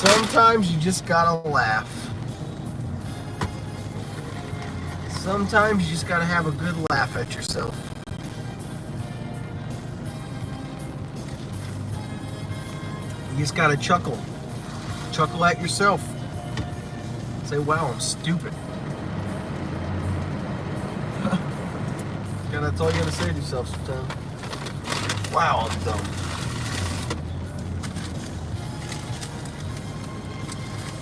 Sometimes you just gotta laugh. Sometimes you just gotta have a good laugh at yourself. You just gotta chuckle. Chuckle at yourself. Say, wow, I'm stupid. And that's all you gotta say to yourself sometimes. Wow, I'm dumb.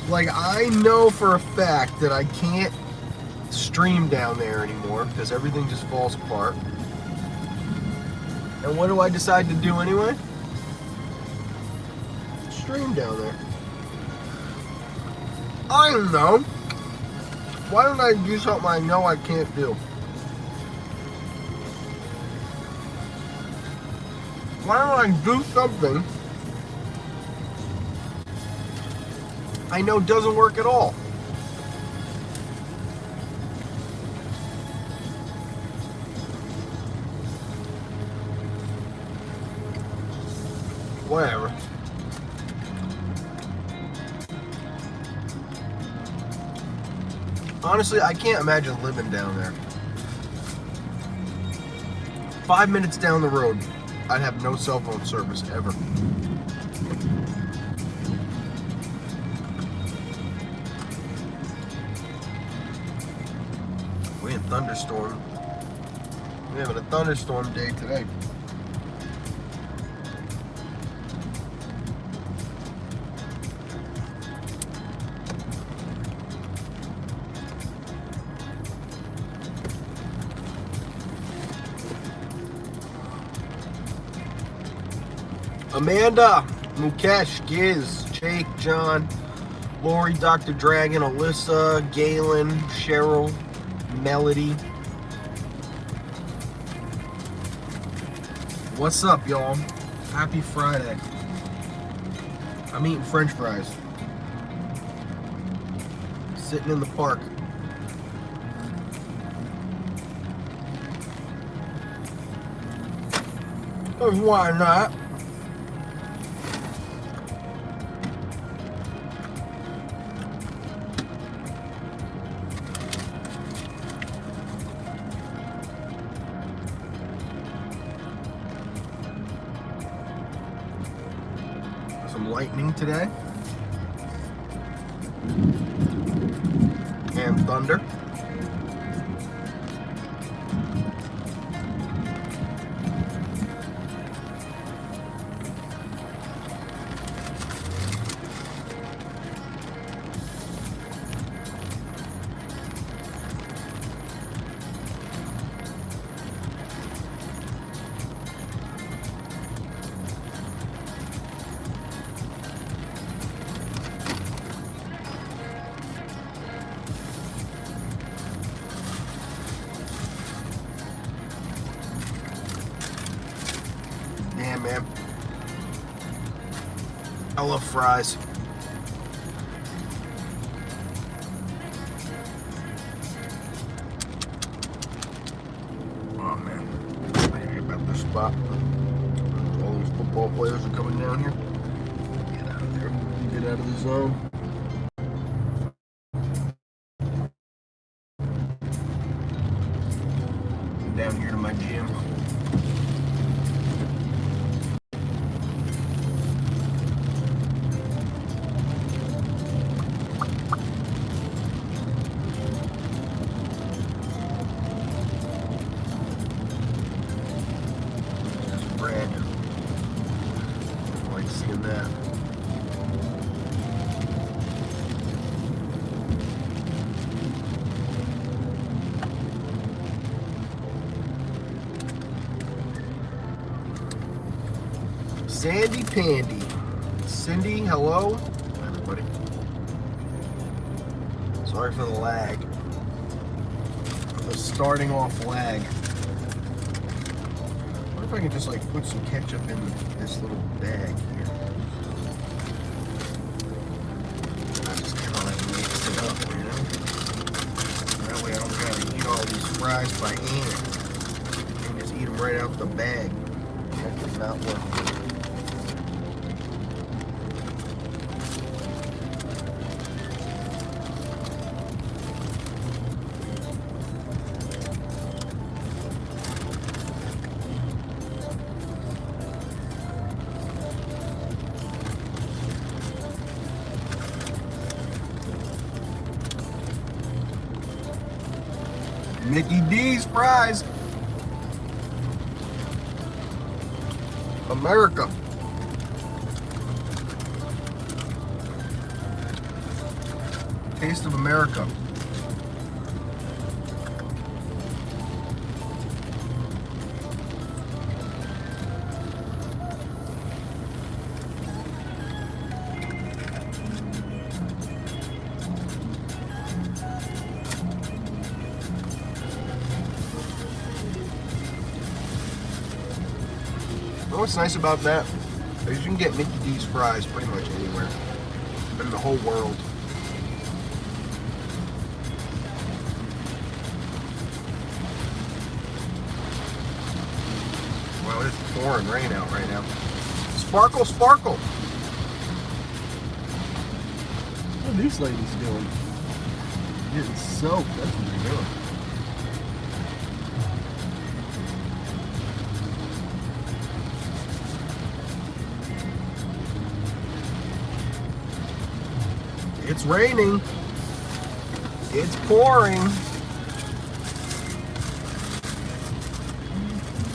Like, I know for a fact that I can't stream down there anymore because everything just falls apart. And what do I decide to do anyway? Stream down there. I don't know. Why don't I do something I know I can't do? Why don't I do something I know doesn't work at all? Whatever. Honestly, I can't imagine living down there. 5 minutes down the road, I'd have no cell phone service ever. We had thunderstorm. We're having a thunderstorm day today. Amanda, Mukesh, Giz, Jake, John, Lori, Dr. Dragon, Alyssa, Galen, Cheryl, Melody. What's up, y'all? Happy Friday. I'm eating French fries. Sitting in the park. Why not? Lightning today and thunder. Damn, man. I love fries. Oh, man. I hear about this spot. All these football players are coming down here. Get out of there. Get out of the zone. Down here to my gym. Sandy Pandy. Cindy, hello. Hi, everybody. Sorry for the lag. The starting off lag. What if I can just like put some ketchup in this little bag here? I just kind of like mix it up, you know? That way I don't gotta eat all these fries by hand. I can just eat them right out the bag. That does not work. Mickey D's fries. America. Taste of America. What's nice about that is you can get Mickey D's fries pretty much anywhere in the whole world. Wow, it's pouring rain out right now. Sparkle, sparkle. What are these ladies doing? Getting soaked. That's what they're doing. It's raining. It's pouring.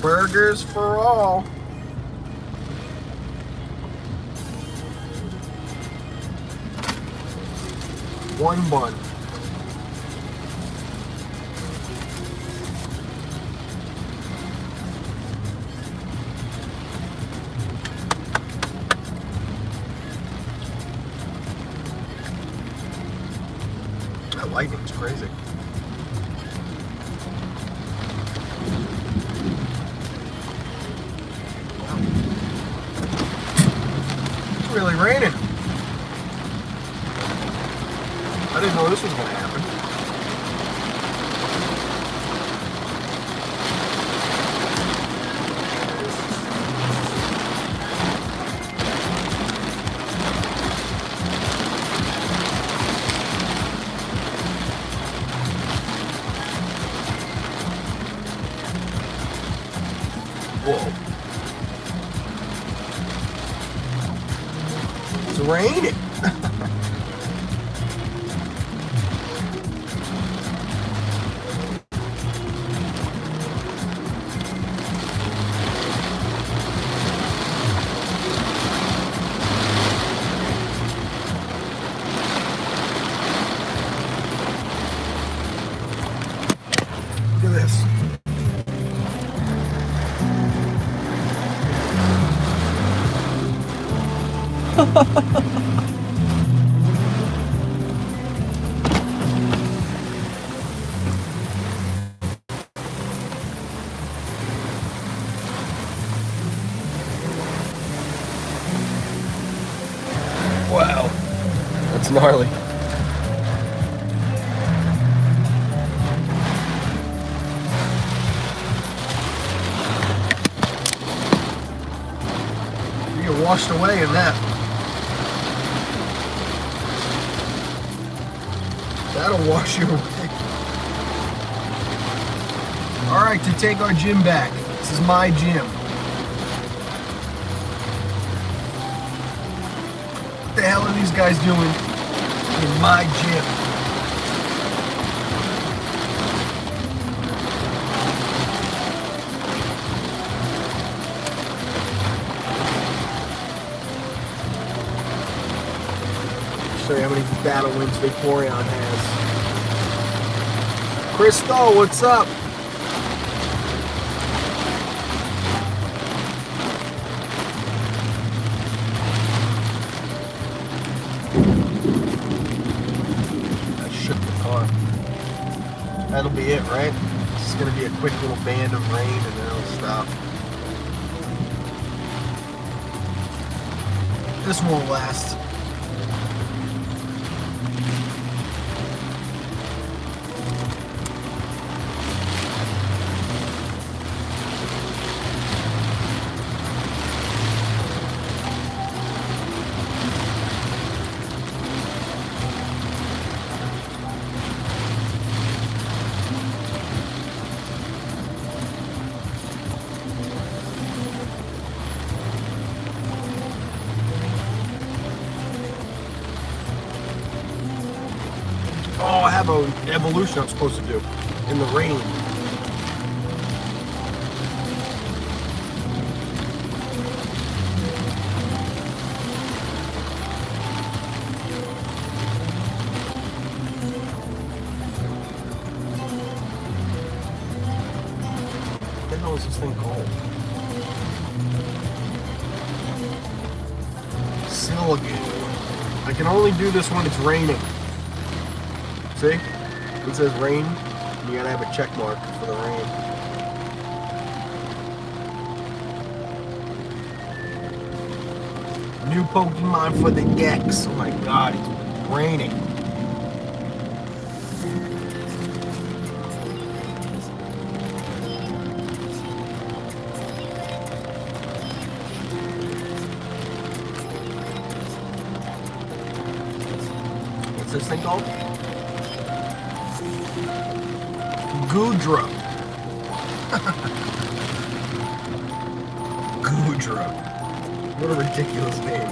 Burgers for all. One bun. That lightning's crazy. Wow. It's really raining. I didn't know this was going to happen. Whoa. It's raining. Look at this. Wow, that's gnarly. You get washed away in that. That'll wash you away. Alright, to take our gym back. This is my gym. What the hell are these guys doing in my gym? Show you how many battle wins Vaporeon has. Crystal, what's up? That shook the car. That'll be it, right? This is going to be a quick little band of rain and then it'll stop. This won't last. Oh, I have an evolution I'm supposed to do. in the rain. What the hell is this thing called? Siligate. I can only do this when it's raining. See? It says rain. You gotta have a check mark for the rain. New Pokemon for the Gex. Oh my god, it's raining. What's this thing called? Goodra. Goodra. What a ridiculous name.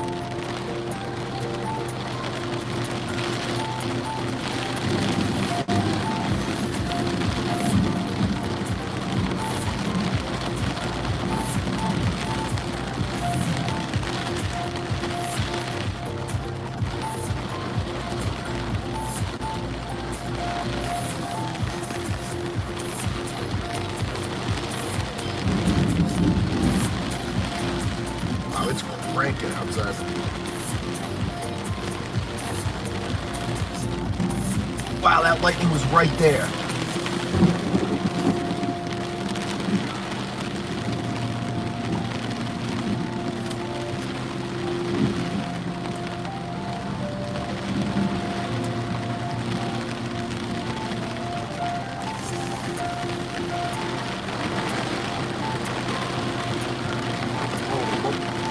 It's cranking outside. Wow, that lightning was right there.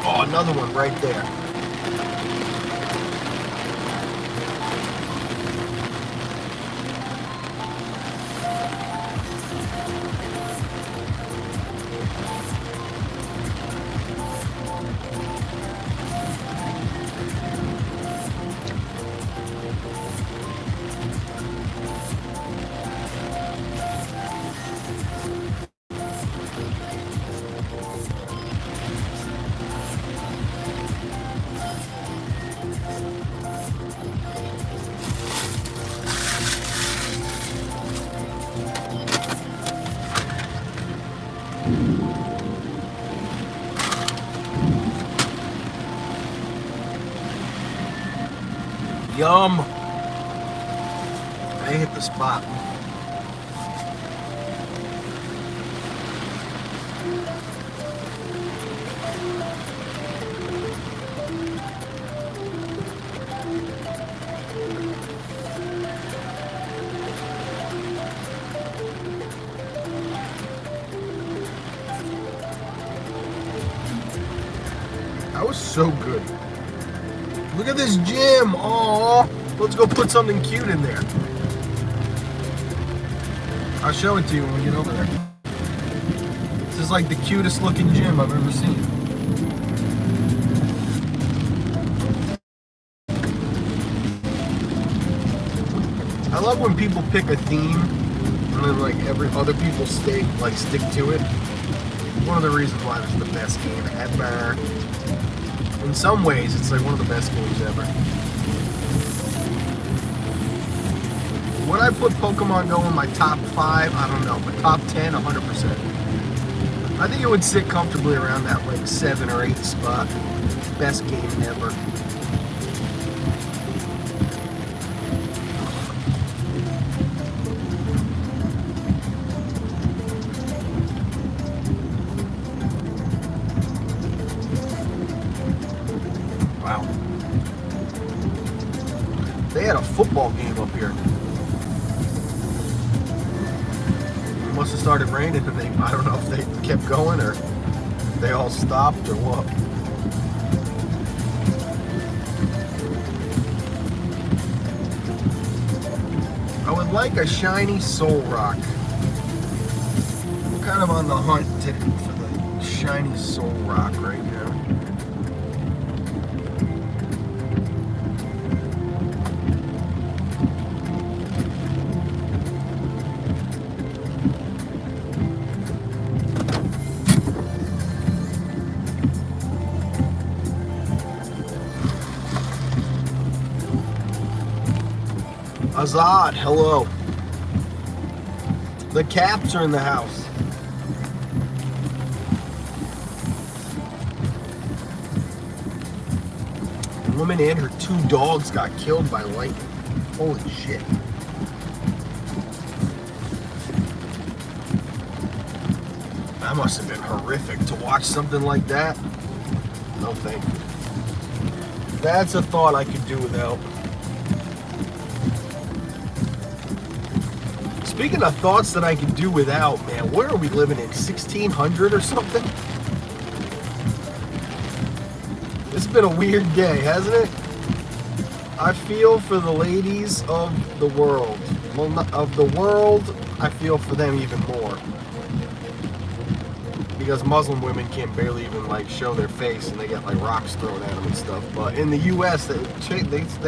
Oh, another one right there. Yum! I hit the spot. That was so good. Look at this gym. Aww. Let's go put something cute in there. I'll show it to you when we get over there. This is like the cutest looking gym I've ever seen. I love when people pick a theme and then like other people stick to it. One of the reasons why this is the best game ever. In some ways, it's like one of the best games ever. Would I put Pokemon GO in my top 5? I don't know, but top 10, 100%. I think it would sit comfortably around that like 7 or 8 spot. Best game ever. Wow. They had a football game up here. It must have started raining and I don't know if they kept going or they all stopped or what. I would like a shiny Soul Rock. I'm kind of on the hunt for the shiny Soul Rock right now. Azad, hello. The Caps are in the house. A woman and her 2 dogs got killed by lightning. Holy shit. That must have been horrific to watch something like that. No thank you. That's a thought I could do without. Speaking of thoughts that I could do without, man, where are we living in? 1600 or something? It's been a weird day, hasn't it? I feel for the ladies of the world. Well, of the world, I feel for them even more. Because Muslim women can barely even like show their face, and they get like rocks thrown at them and stuff. But in the U.S., they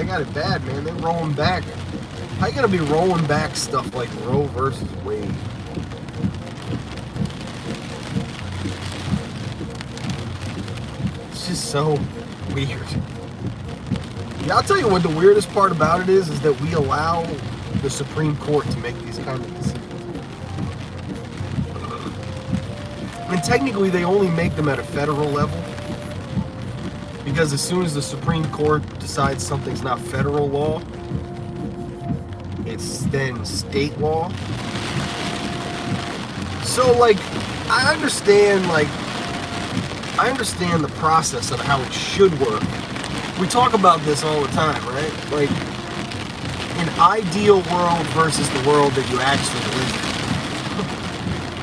got it bad, man. They're rolling back. How you gonna be rolling back stuff like Roe versus Wade? It's just so weird. Yeah, I'll tell you what the weirdest part about it is that we allow the Supreme Court to make these kind of decisions. And technically, they only make them at a federal level. Because as soon as the Supreme Court decides something's not federal law, it's then state law. So, like, I understand the process of how it should work. We talk about this all the time, right? Like, an ideal world versus the world that you actually live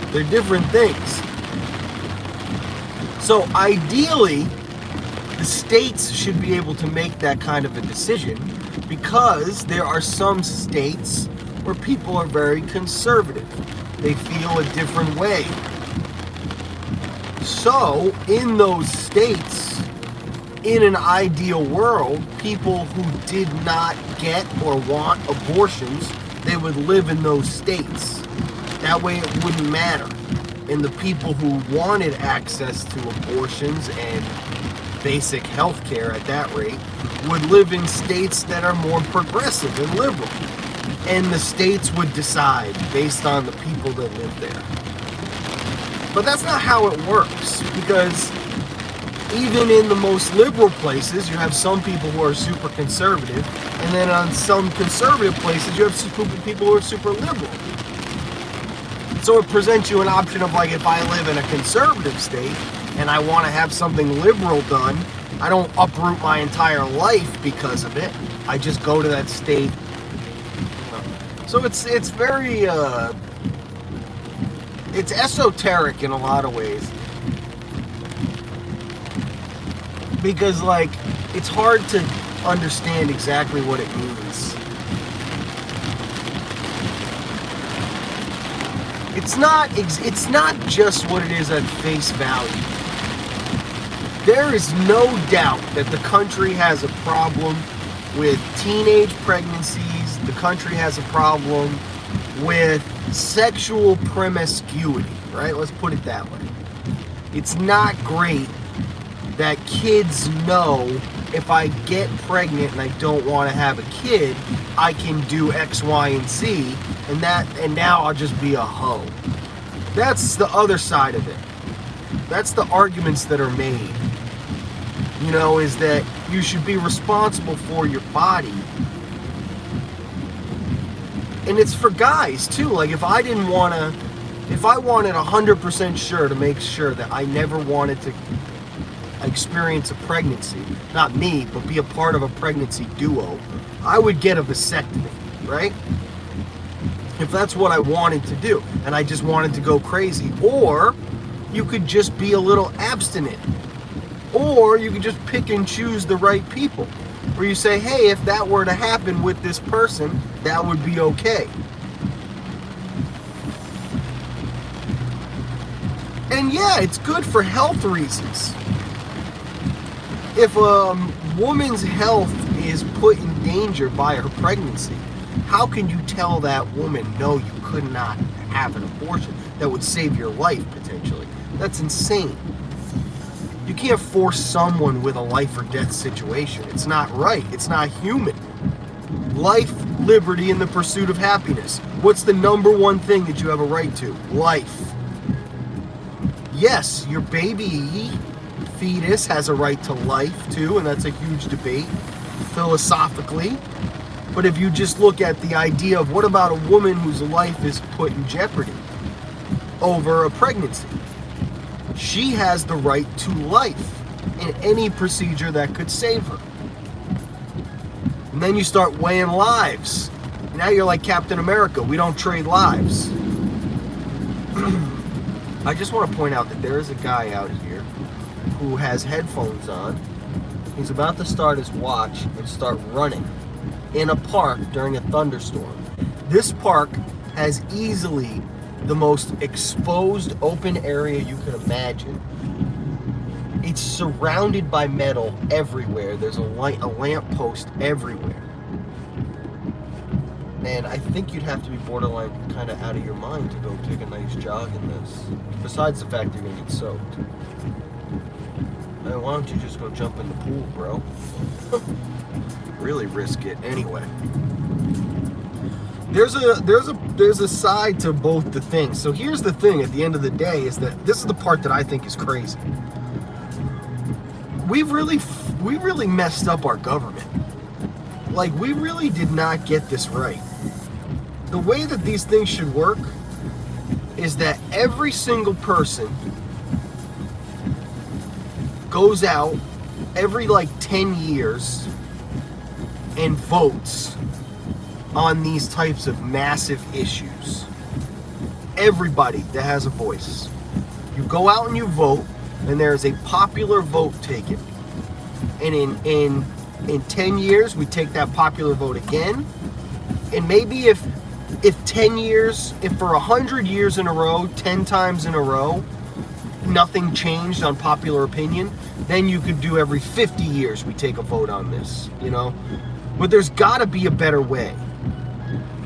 in. They're different things. So, ideally, the states should be able to make that kind of a decision, because there are some states where people are very conservative. They feel a different way. So, in those states, in an ideal world, people who did not get or want abortions, they would live in those states. That way it wouldn't matter. And the people who wanted access to abortions and basic health care at that rate would live in states that are more progressive and liberal. And the states would decide based on the people that live there. But that's not how it works, because even in the most liberal places, you have some people who are super conservative, and then on some conservative places, you have people who are super liberal. So it presents you an option of, like, if I live in a conservative state and I want to have something liberal done, I don't uproot my entire life because of it. I just go to that state. So it's very it's esoteric in a lot of ways, because, like, it's hard to understand exactly what it means. It's not just what it is at face value. There is no doubt that the country has a problem with teenage pregnancies. The country has a problem with sexual promiscuity, right? Let's put it that way. It's not great that kids know if I get pregnant and I don't want to have a kid, I can do X, Y, and Z, and now I'll just be a hoe. That's the other side of it. That's the arguments that are made. You know, is that you should be responsible for your body. And it's for guys too. Like, if I wanted 100% sure to make sure that I never wanted to experience a pregnancy, not me, but be a part of a pregnancy duo, I would get a vasectomy, right? If that's what I wanted to do, and I just wanted to go crazy. Or you could just be a little abstinent. Or you could just pick and choose the right people. Where you say, hey, if that were to happen with this person, that would be okay. And yeah, it's good for health reasons. If a woman's health is put in danger by her pregnancy, how can you tell that woman, no, you could not have an abortion that would save your life, potentially? That's insane. You can't force someone with a life or death situation. It's not right. It's not human. liberty and the pursuit of happiness. What's the number one thing that you have a right to? Life. Yes, your baby fetus has a right to life too, and that's a huge debate philosophically. But if you just look at the idea of what about a woman whose life is put in jeopardy over a pregnancy, she has the right to life in any procedure that could save her. And then you start weighing lives. Now you're like Captain America. We don't trade lives. I just want to point out that there is a guy out here who has headphones on. He's about to start his watch and start running in a park during a thunderstorm. This park has easily the most exposed open area you can imagine. It's surrounded by metal everywhere. There's a lamp post everywhere. And I think you'd have to be borderline kind of out of your mind to go take a nice jog in this. Besides the fact you're going to get soaked. I mean, why don't you just go jump in the pool, bro? Really risk it anyway. There's a side to both the things. So here's the thing at the end of the day is that this is the part that I think is crazy. We really messed up our government. Like, we really did not get this right. The way that these things should work is that every single person goes out every like 10 years and votes on these types of massive issues. Everybody that has a voice. You go out and you vote, and there is a popular vote taken. And in 10 years, we take that popular vote again. And maybe if 10 years, if for 100 years in a row, 10 times in a row, nothing changed on popular opinion, then you could do every 50 years we take a vote on this, you know? But there's gotta be a better way.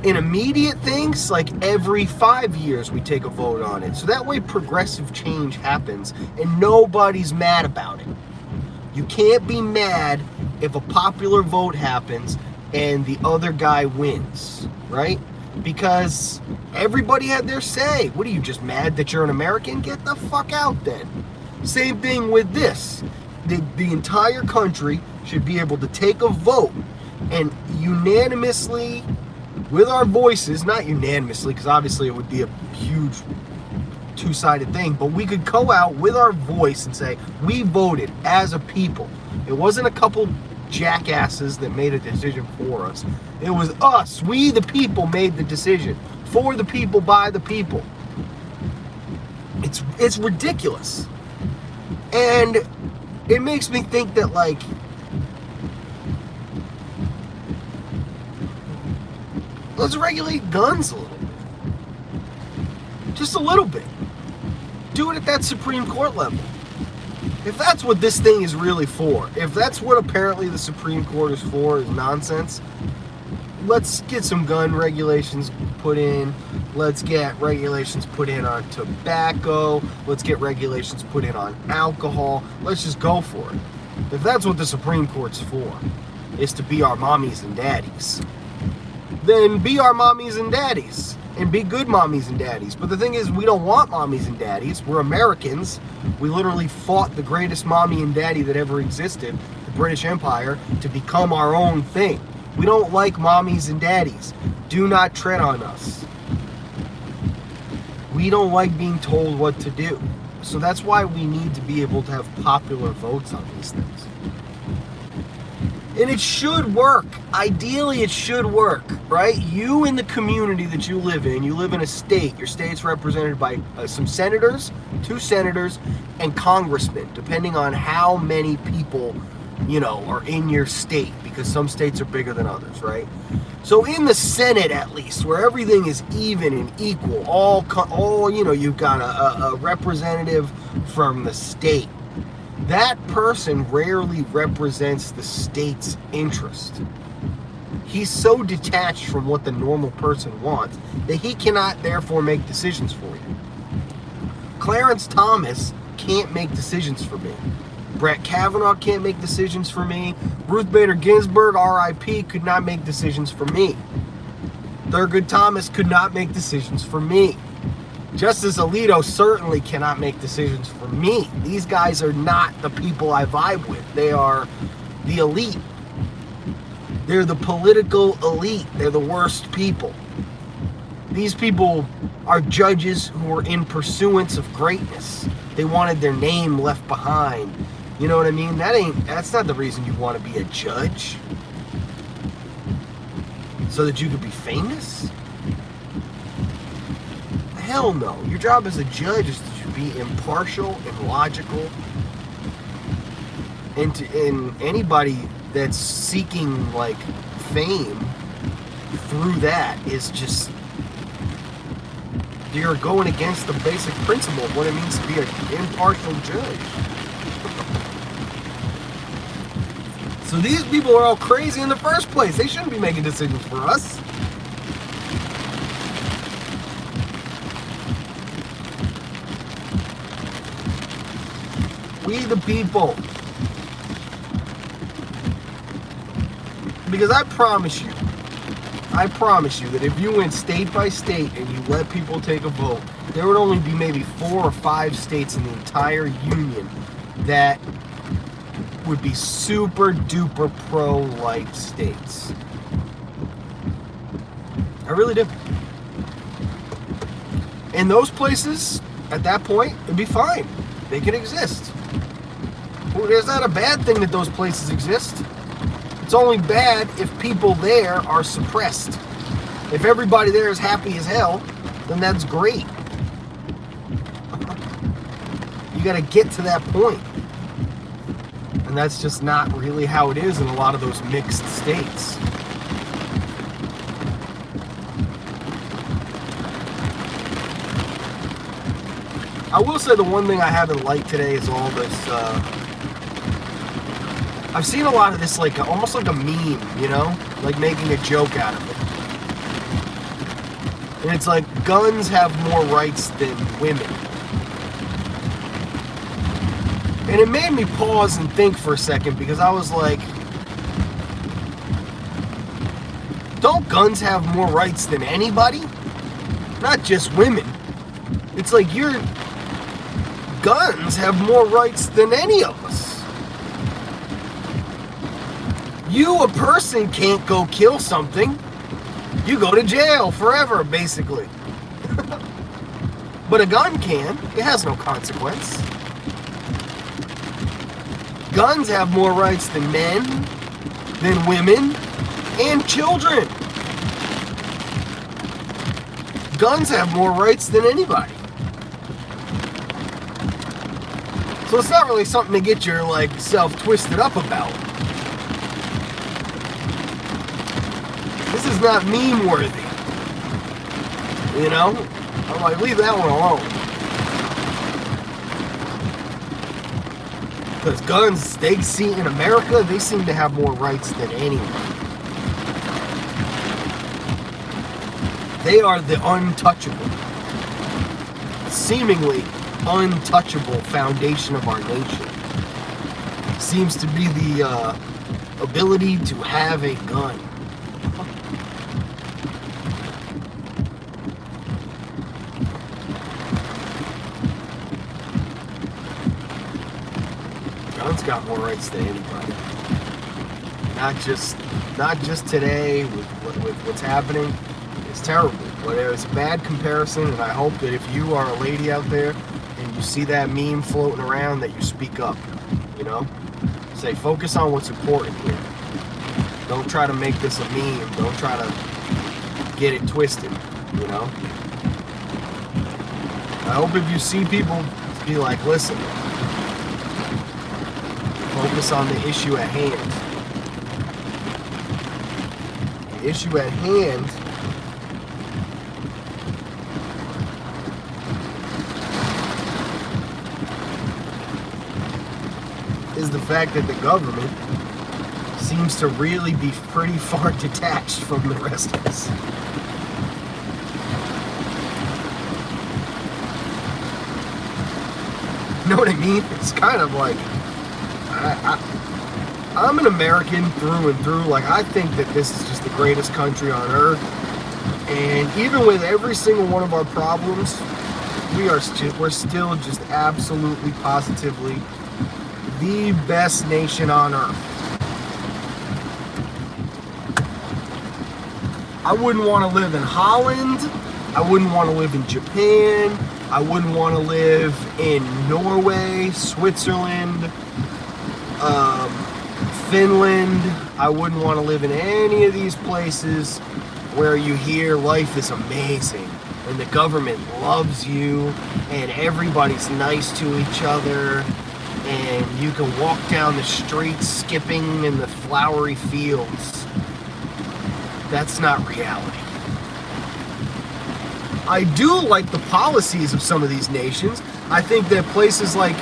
In immediate things, like every 5 years we take a vote on it. So that way progressive change happens and nobody's mad about it. You can't be mad if a popular vote happens and the other guy wins, right? Because everybody had their say. What are you, just mad that you're an American? Get the fuck out then. Same thing with this. The entire country should be able to take a vote and unanimously, with our voices, not unanimously, because obviously it would be a huge two-sided thing, but we could go out with our voice and say, we voted as a people. It wasn't a couple jackasses that made a decision for us. It was us. We, the people, made the decision. For the people, by the people. It's ridiculous. And it makes me think that, like, let's regulate guns a little bit. Just a little bit. Do it at that Supreme Court level. If that's what this thing is really for, if that's what apparently the Supreme Court is for, is nonsense, let's get some gun regulations put in. Let's get regulations put in on tobacco. Let's get regulations put in on alcohol. Let's just go for it. If that's what the Supreme Court's for, is to be our mommies and daddies, then be our mommies and daddies. And be good mommies and daddies. But the thing is, we don't want mommies and daddies. We're Americans. We literally fought the greatest mommy and daddy that ever existed, the British Empire, to become our own thing. We don't like mommies and daddies. Do not tread on us. We don't like being told what to do. So that's why we need to be able to have popular votes on these things. And it should work. Ideally, it should work, right? You in the community that you live in a state. Your state's represented by some senators, 2 senators, and congressmen, depending on how many people, you know, are in your state, because some states are bigger than others, right? So in the Senate, at least, where everything is even and equal, all you know, you've got a representative from the state. That person rarely represents the state's interest. He's so detached from what the normal person wants that he cannot therefore make decisions for you. Clarence Thomas can't make decisions for me. Brett Kavanaugh can't make decisions for me. Ruth Bader Ginsburg, RIP, could not make decisions for me. Thurgood Thomas could not make decisions for me. Justice Alito certainly cannot make decisions for me. These guys are not the people I vibe with. They are the elite. They're the political elite. They're the worst people. These people are judges who are in pursuance of greatness. They wanted their name left behind. You know what I mean? That's not the reason you want to be a judge. So that you could be famous? Hell no. Your job as a judge is to be impartial and logical. And anybody that's seeking like fame through that is just, you're going against the basic principle of what it means to be an impartial judge. So these people are all crazy in the first place. They shouldn't be making decisions for us. We the people. Because I promise you that if you went state by state and you let people take a vote, there would only be maybe 4 or 5 states in the entire union that would be super duper pro-life states. I really do. And those places, at that point, it'd be fine. They could exist. Well, it's not a bad thing that those places exist. It's only bad if people there are suppressed. If everybody there is happy as hell, then that's great. You gotta get to that point. And that's just not really how it is in a lot of those mixed states. I will say the one thing I haven't liked today is all this, I've seen a lot of this, like, almost like a meme, you know? Like making a joke out of it. And it's like, guns have more rights than women. And it made me pause and think for a second, because I was like, don't guns have more rights than anybody? Not just women. It's like, guns have more rights than any of us. You, a person, can't go kill something. You go to jail forever, basically. But a gun can. It has no consequence. Guns have more rights than men, than women, and children. Guns have more rights than anybody. So it's not really something to get your, like, self twisted up about. This is not meme worthy. You know? I'm like, leave that one alone. Because guns, they see in America, they seem to have more rights than anyone. They are the untouchable, seemingly untouchable foundation of our nation. Seems to be the ability to have a gun. Guns got more rights than anybody. Not just today with what's happening. It's terrible, but it's a bad comparison, and I hope that if you are a lady out there and you see that meme floating around, that you speak up, you know? Say, focus on what's important here. Don't try to make this a meme. Don't try to get it twisted, you know? I hope if you see people, be like, listen, focus on the issue at hand. The issue at hand is the fact that the government seems to really be pretty far detached from the rest of us. You know what I mean? It's kind of like, I'm an American through and through. Like, I think that this is just the greatest country on earth. And even with every single one of our problems, we're still just absolutely positively the best nation on earth. I wouldn't want to live in Holland. I wouldn't want to live in Japan. I wouldn't want to live in Norway, Switzerland, Finland. I wouldn't want to live in any of these places where you hear life is amazing and the government loves you and everybody's nice to each other and you can walk down the streets skipping in the flowery fields. That's not reality. I do like the policies of some of these nations. I think that places like,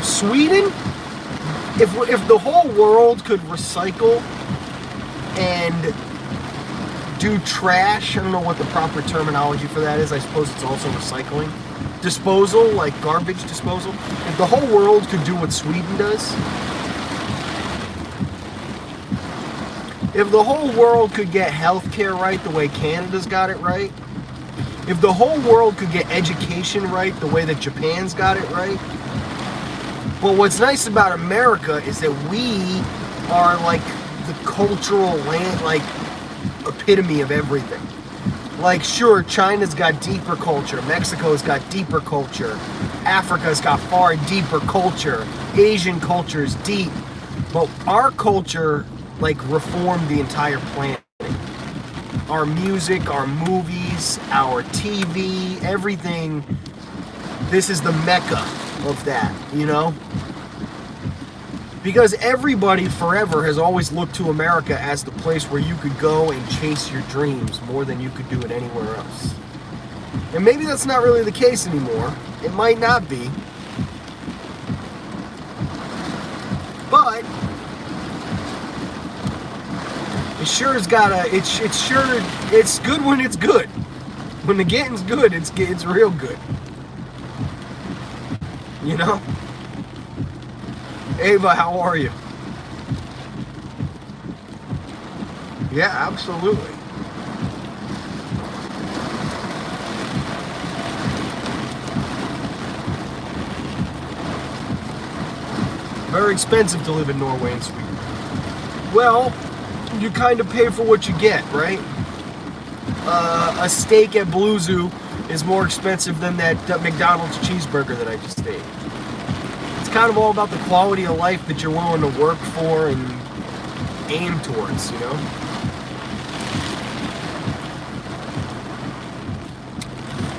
Sweden, if the whole world could recycle and do trash, I don't know what the proper terminology for that is. I suppose it's also recycling. Disposal, like garbage disposal. If the whole world could do what Sweden does, if the whole world could get healthcare right the way Canada's got it right, if the whole world could get education right the way that Japan's got it right. But what's nice about America is that we are like the cultural epitome of everything. Like, sure, China's got deeper culture, Mexico's got deeper culture, Africa's got far deeper culture, Asian culture's deep, but our culture reformed the entire planet. Our music, our movies, our TV, everything. This is the mecca of that, Because everybody forever has always looked to America as the place where you could go and chase your dreams more than you could do it anywhere else. And maybe that's not really the case anymore. It might not be. But it's good when it's good. When the getting's good, it's real good. Ava, how are you? Yeah, absolutely. Very expensive to live in Norway and Sweden. Well, you kind of pay for what you get, right? A steak at Blue Zoo is more expensive than that McDonald's cheeseburger that I just ate. It's kind of all about the quality of life that you're willing to work for and aim towards,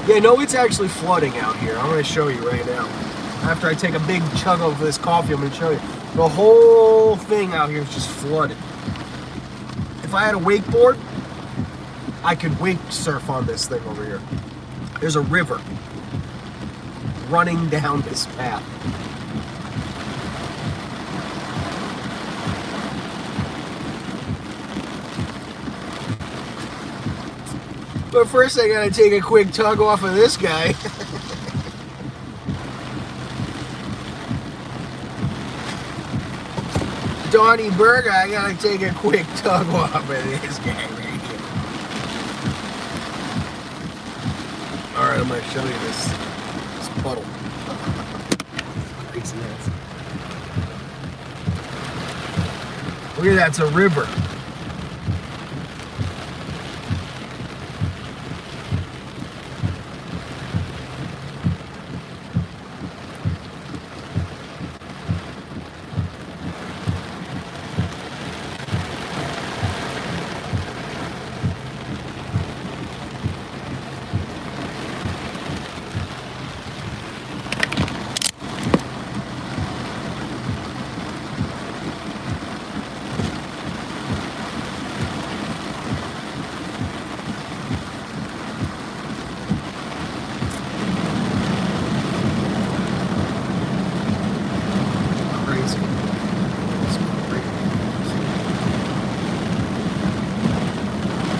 Yeah, no, it's actually flooding out here. I'm going to show you right now. After I take a big chug of this coffee, I'm going to show you. The whole thing out here is just flooded. If I had a wakeboard, I could wake surf on this thing over here. There's a river running down this path. But first I gotta take a quick tug off of this guy. Donnie Burger, I gotta take a quick tug off of this guy right here. Alright, I'm gonna show you this puddle. Craziness. Look at that, it's a river.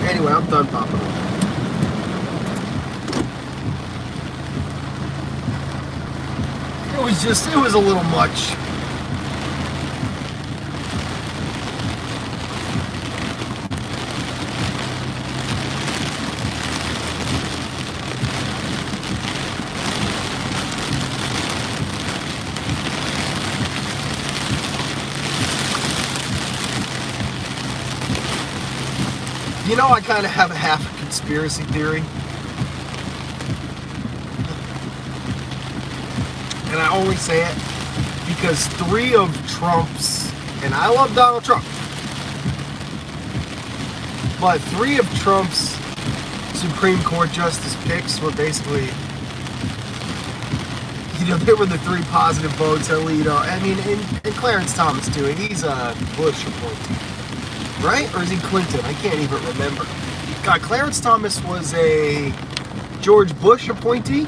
Anyway, I'm done popping up. It was a little much. You know, I kind of have a half conspiracy theory. And I always say it because 3 of Trump's, and I love Donald Trump, but 3 of Trump's Supreme Court justice picks were basically, you know, they were the 3 positive votes. Alito, I mean, and Clarence Thomas too. And he's a Bush appointee, right? Or is he Clinton? I can't even remember. God, Clarence Thomas was a George Bush appointee,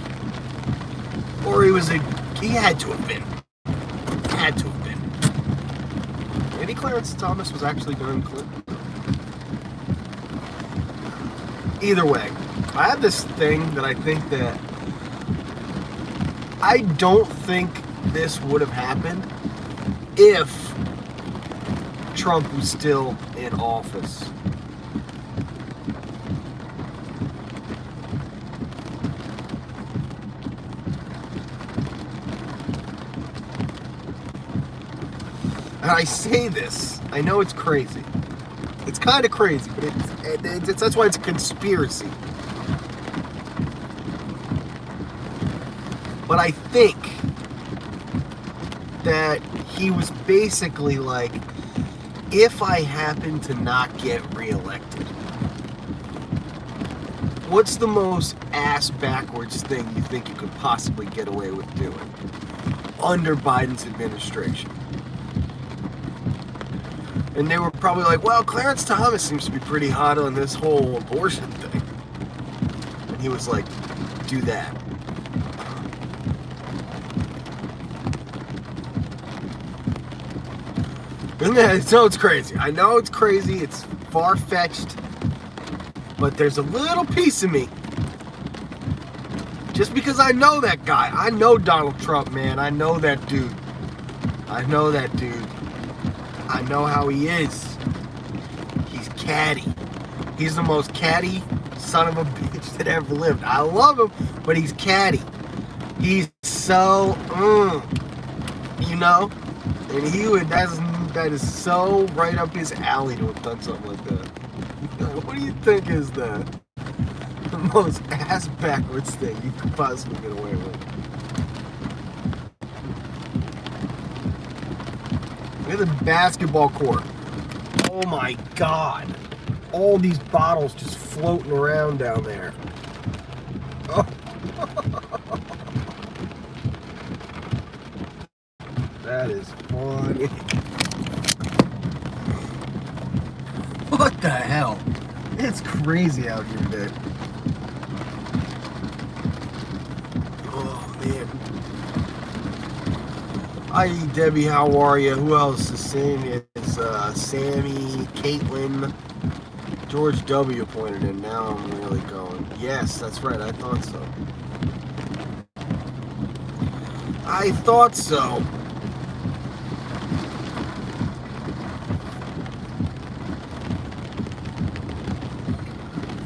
or he had to have been. Had to have been. Maybe Clarence Thomas was actually during Clinton. Either way, I have this thing that I think that I don't think this would have happened if Trump was still in office. And I say this, I know it's crazy. It's kind of crazy, but that's why it's a conspiracy. But I think that he was basically like, if I happen to not get reelected, what's the most ass-backwards thing you think you could possibly get away with doing under Biden's administration? And they were probably like, well, Clarence Thomas seems to be pretty hot on this whole abortion thing. And he was like, do that. So it's crazy. I know it's crazy. It's far-fetched. But there's a little piece of me. Just because I know that guy. I know Donald Trump, man. I know that dude. I know that dude. I know how he is. He's catty. He's the most catty son of a bitch that ever lived. I love him, but he's catty. He's so, you know? And he would, that is so right up his alley to have done something like that. What do you think is the most ass-backwards thing you could possibly get away with? Look at the basketball court. Oh my God. All these bottles just floating around down there. Oh. That is funny. What the hell? It's crazy out here today. Oh man. Hi Debbie, how are you? Who else is saying it? It's Sammy, Caitlin, George W. pointed in. Now I'm really going. Yes, that's right. I thought so. I thought so.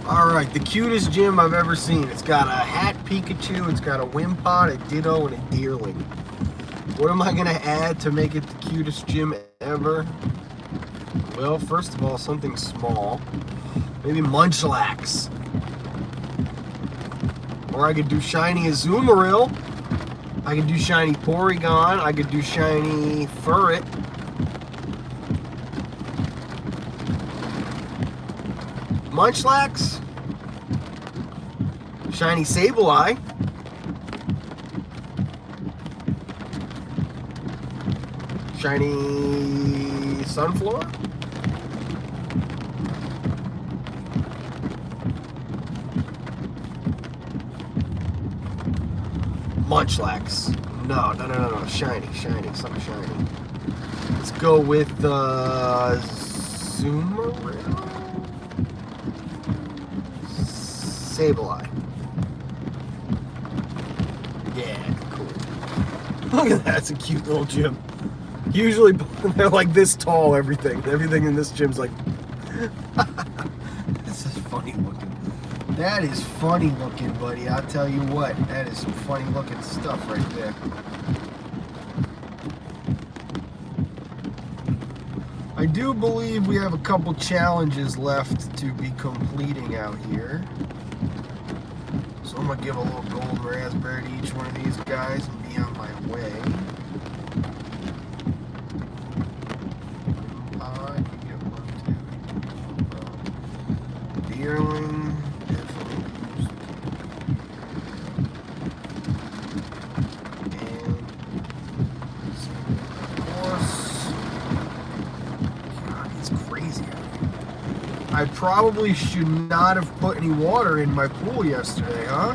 Alright, the cutest gym I've ever seen. It's got a hat Pikachu, it's got a Wimpod, a Ditto, and a Deerling. What am I going to add to make it the cutest gym ever? Well, first of all, something small. Maybe Munchlax. Or I could do shiny Azumarill. I could do shiny Porygon. I could do shiny Furret. Munchlax. Shiny Sableye. Shiny Sunflower. Munchlax. No. Shiny. Something shiny. Let's go with Azumarill. Sableye. Yeah, cool. Look at that, it's a cute little gym. Usually they're like this tall, everything. Everything in this gym's like... This is funny looking. That is funny looking, buddy. I'll tell you what, that is some funny looking stuff right there. I do believe we have a couple challenges left to be completing out here. So I'm gonna give a little golden raspberry to each one of these guys and be on my way. You get one, two. Deerling, definitely used. And of course, God, it's crazy out here. I probably should not have put any water in my pool yesterday, huh?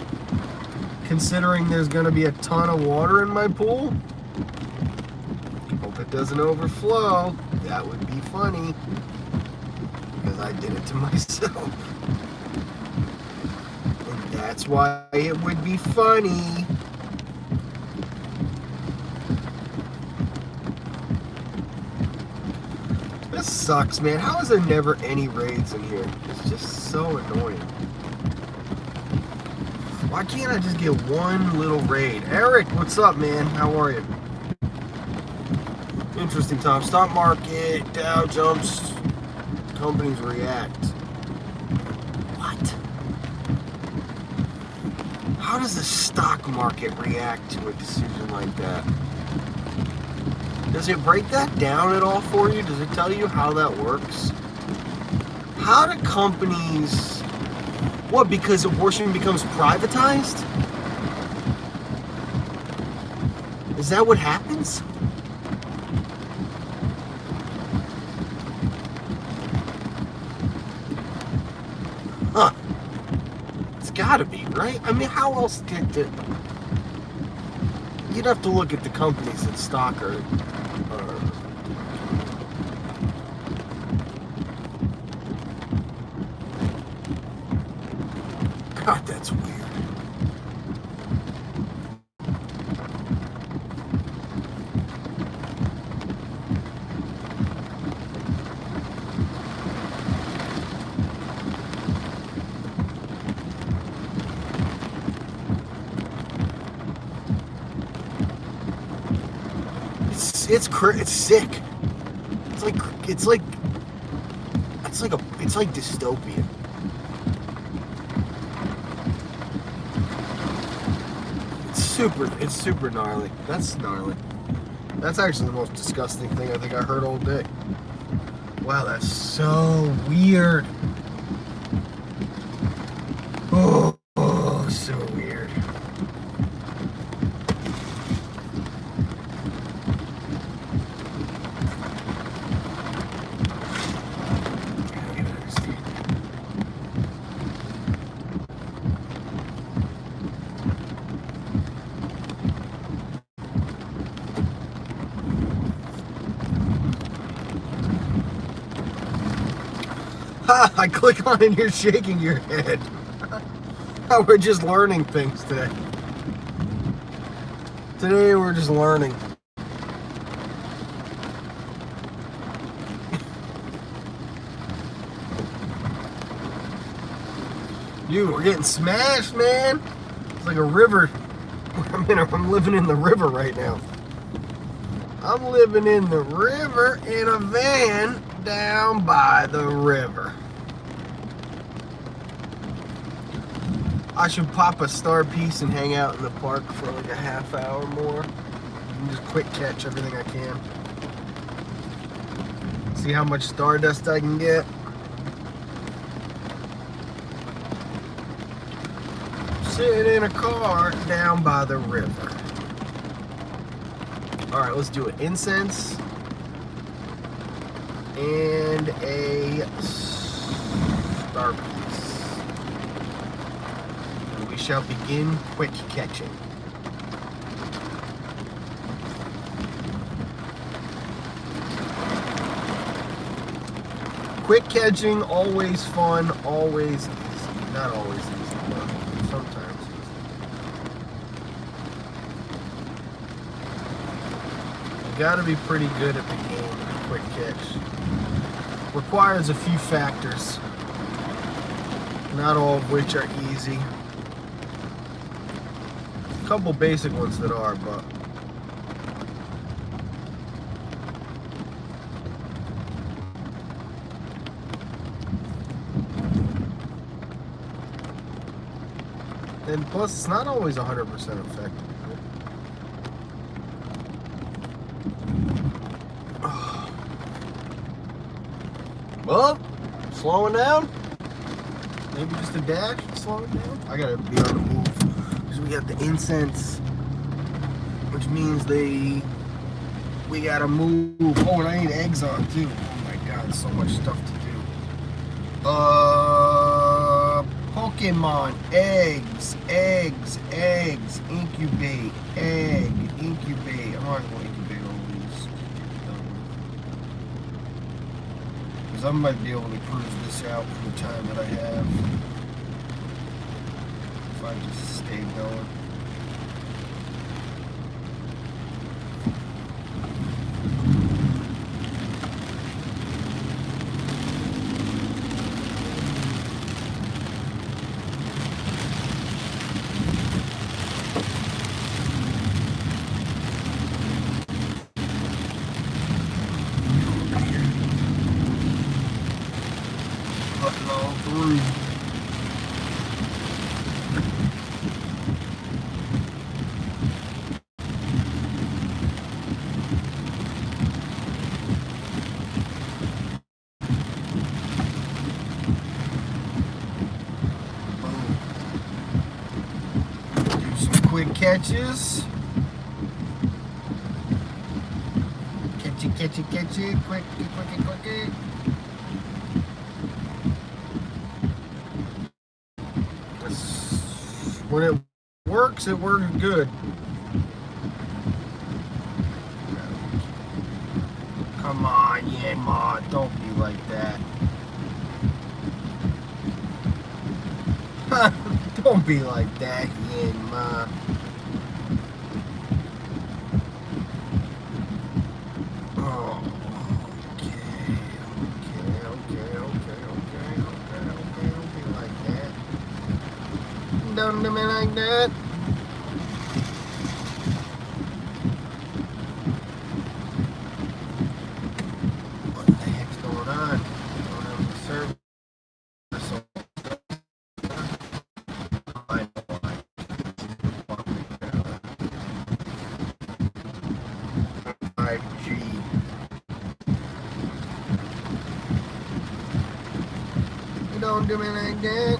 Considering there's going to be a ton of water in my pool. Hope it doesn't overflow. That would be funny. Because I did it to myself. And that's why it would be funny. This sucks, man. How is there never any raids in here? It's just so annoying. Why can't I just get one little raid? Eric, what's up, man? How are you? Interesting time. Stock market, Dow jumps, companies react. What? How does the stock market react to a decision like that? Does it break that down at all for you? Does it tell you how that works? How do companies... What, because abortion becomes privatized? Is that what happens? Huh. It's gotta be, right? I mean, how else did it... You'd have to look at the companies that stock are... God, that's weird. It's sick. It's like dystopia. It's super gnarly. That's gnarly. That's actually the most disgusting thing I think I heard all day. Wow, that's so weird. Oh, so weird. Ha! I click on it and you're shaking your head. We're just learning things today. Today we're just learning. Dude, we're getting smashed, man. It's like a river. I'm living in the river right now. I'm living in the river in a van down by the river. I should pop a star piece and hang out in the park for like a half hour more. And just quick catch everything I can. See how much stardust I can get. Sit in a car down by the river. Alright, let's do it. Incense. And a star piece. And we shall begin quick catching. Quick catching, always fun, always easy. Not always easy, but sometimes easy. You gotta be pretty good at the game. Quick catch requires a few factors, not all of which are easy. A couple basic ones that are, but And plus, it's not always 100% effective. Well, slowing down. Maybe just a dash, slowing down. I gotta be on the move because we got the incense, which means we gotta move. Oh, and I need eggs on too. Oh my god, so much stuff to do. Pokemon eggs, incubate, incubate. I'm not gonna incubate all these. Because I might be able to cruise this out for the time that I have. If I just stay going. Quick catches. Catch it. Quick. When it works good. Come on, Yanma, don't be like that. Don't be like that, Yanma. Oh, okay. Don't be like that. Don't do me like that. What the heck's going on? I don't have the service. Don't do me like that.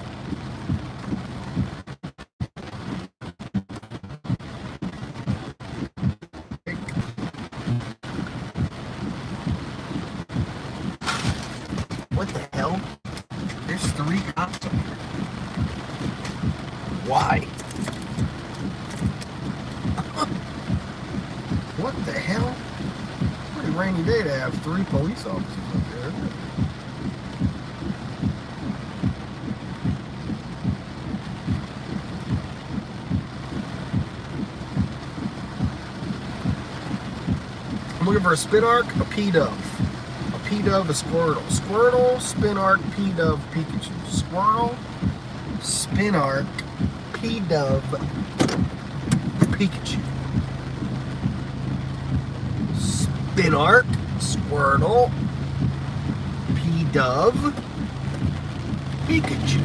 What the hell? There's 3 cops up here. Why? What the hell? Pretty rainy day to have 3 police officers up there. I'm looking for a spin arc, a P-Dove. A P-Dove, a Squirtle. Squirtle, spin arc, P-Dove, Pikachu. Squirtle, spin arc, P-Dove, Pikachu. Spin arc, Squirtle, P-Dove, Pikachu.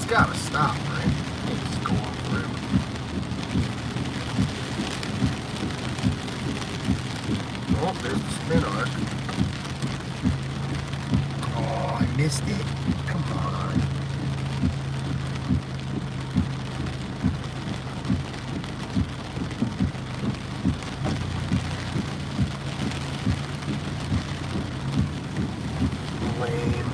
Gotta stop, right? It's going forever. Oh, there's the spin arc. Oh, I missed it. Come on. Lame.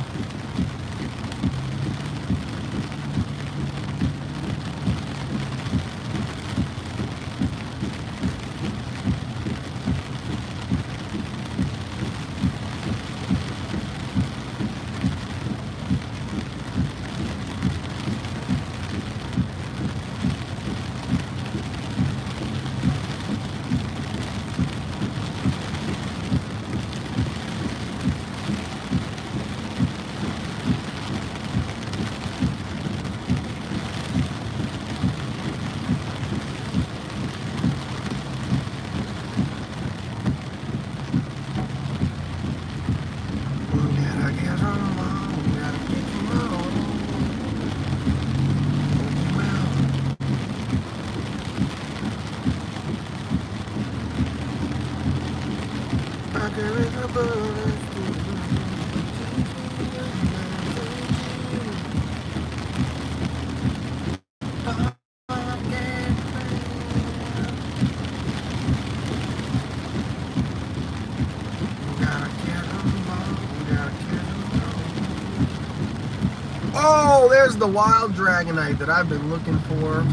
Oh, there's the wild Dragonite that I've been looking for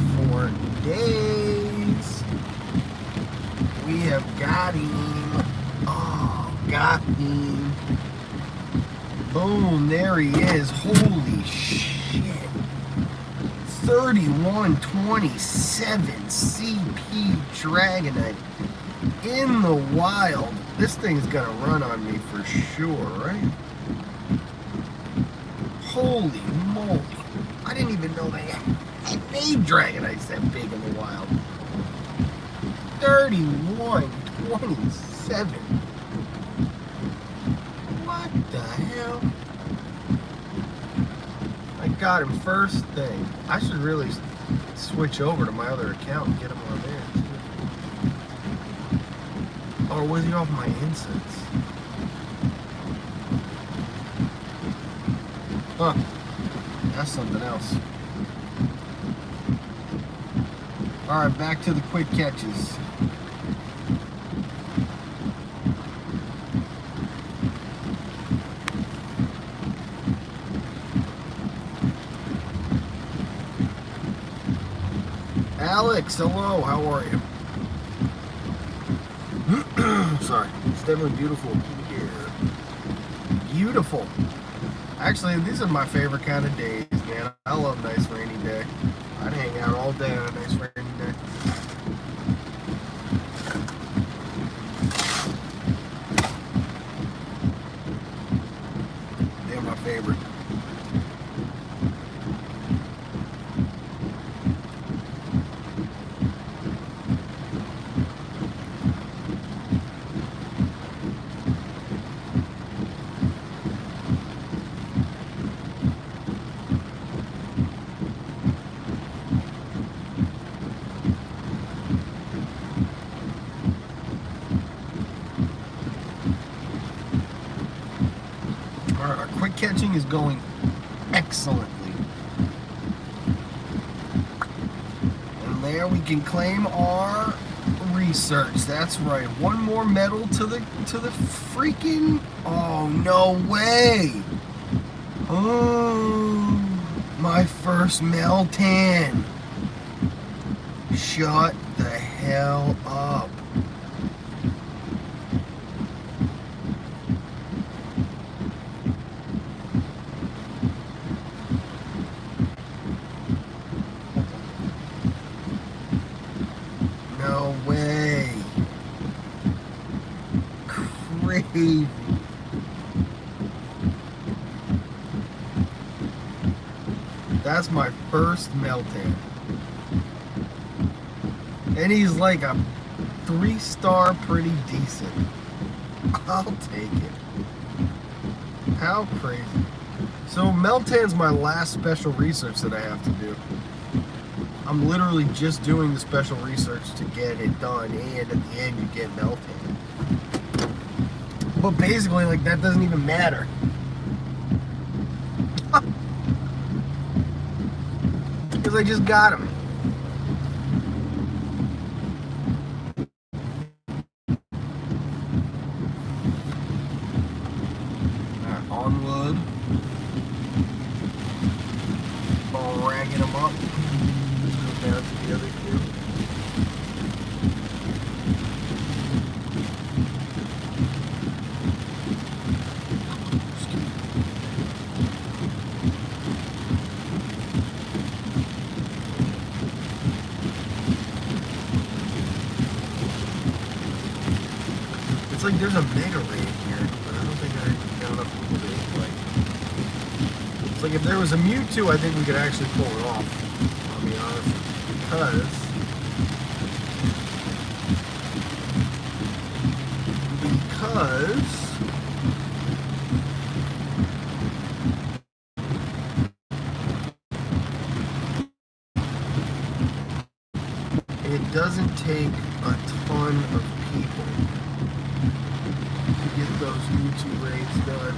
days. We have got him. Oh, got him. Boom, there he is. Holy shit. 3127 CP Dragonite in the wild. This thing's gonna run on me for sure, right? Holy moly. I didn't even know they made Dragonites that big in the wild. 3127. What the hell? I got him first thing. I should really switch over to my other account and get him on there too. Or was he off my incense? Huh. That's something else. Alright, back to the quick catches. Alex, hello, how are you? Sorry, it's definitely beautiful here. Beautiful. Actually, these are my favorite kind of days, man. I love a nice rainy day. I'd hang out all day on a nice rainy day. They're my favorite. Our quick catching is going excellently. And there we can claim our research. That's right. One more medal to the freaking. Oh, no way. Oh, my first Meltan. Shut the hell up. No way. Crazy. That's my first Meltan. And he's like a 3-star pretty decent. I'll take it. How crazy. So Meltan's my last special research that I have to do. I'm literally just doing the special research to get it done, and at the end you get Meltan. But basically, like, that doesn't even matter. Because I just got him. Alright, onward. Ball ragging him up. Down to the other two. It's like there's a mega raid here, but I don't think I got enough people to like. It's like if there was a Mewtwo, I think we could actually pull it off. I'll be honest. Because take a ton of people to get those YouTube raids done.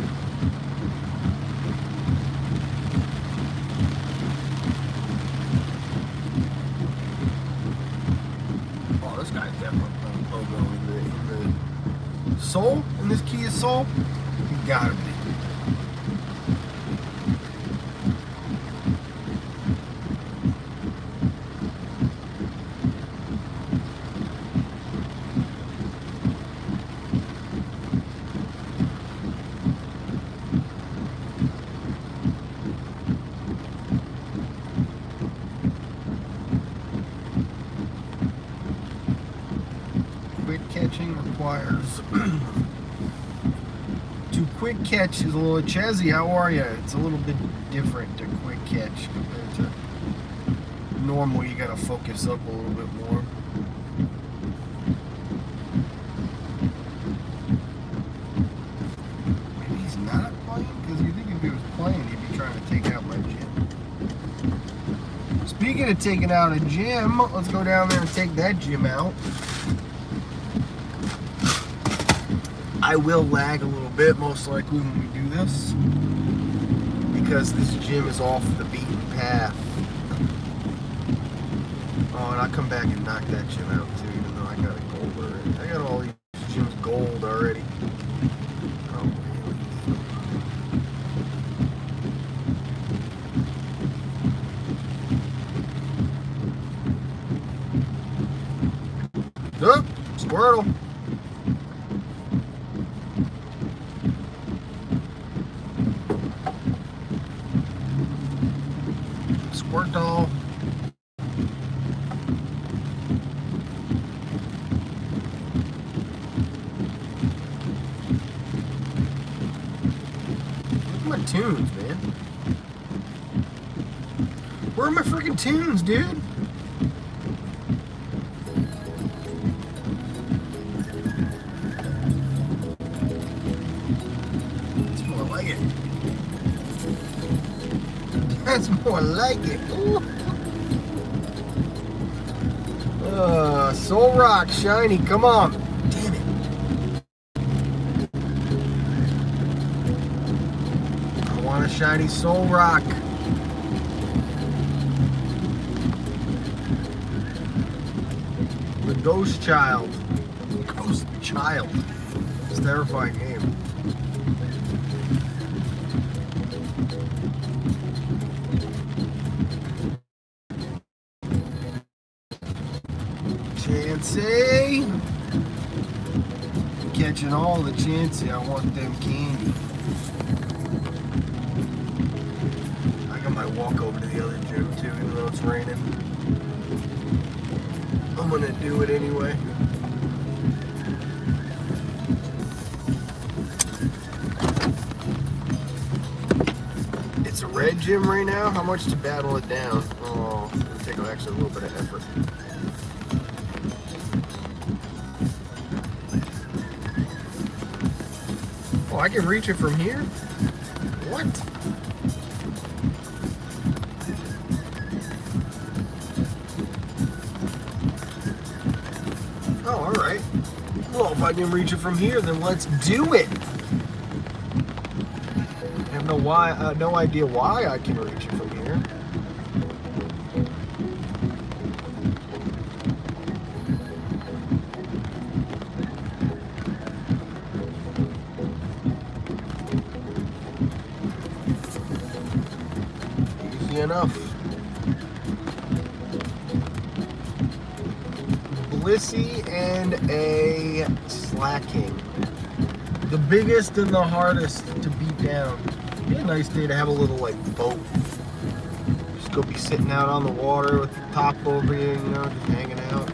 Oh, this guy's definitely playing Pogo in the Soul, in this Kia Soul. You gotta be. Catching requires to quick catch is a little Chazzy. How are you? It's a little bit different to quick catch compared to normal. You got to focus up a little bit more. Maybe he's not playing, because you think if he was playing, he'd be trying to take out my gym. Speaking of taking out a gym, let's go down there and take that gym out. I will lag a little bit, most likely, when we do this, because this gym is off the beaten path. Oh, and I'll come back and knock that gym out too, even though I got a gold already. I got all these gyms gold already. Oh, oh, Squirtle. Squirtle. Look at my tunes, man. Where are my freaking tunes, dude? That's more like it. That's more like it. Ooh. Soul Rock, shiny, come on. Damn it. I want a shiny Soul Rock. The Ghost Child. Ghost Child. It's a terrifying name. Chansey! Catching all the Chansey. I want them candy. I might walk over to the other gym too, even though it's raining. I'm gonna do it anyway. It's a red gym right now. How much to battle it down? Oh, it'll take actually a little bit of effort. Oh, I can reach it from here? What? Oh, alright. Well, if I can reach it from here, then let's do it! I have no idea why I can reach it from here. Enough. Blissey and a Slacking. The biggest and the hardest to beat down. It'd be a nice day to have a little like boat. Just go be sitting out on the water with the top over you, you know, just hanging out.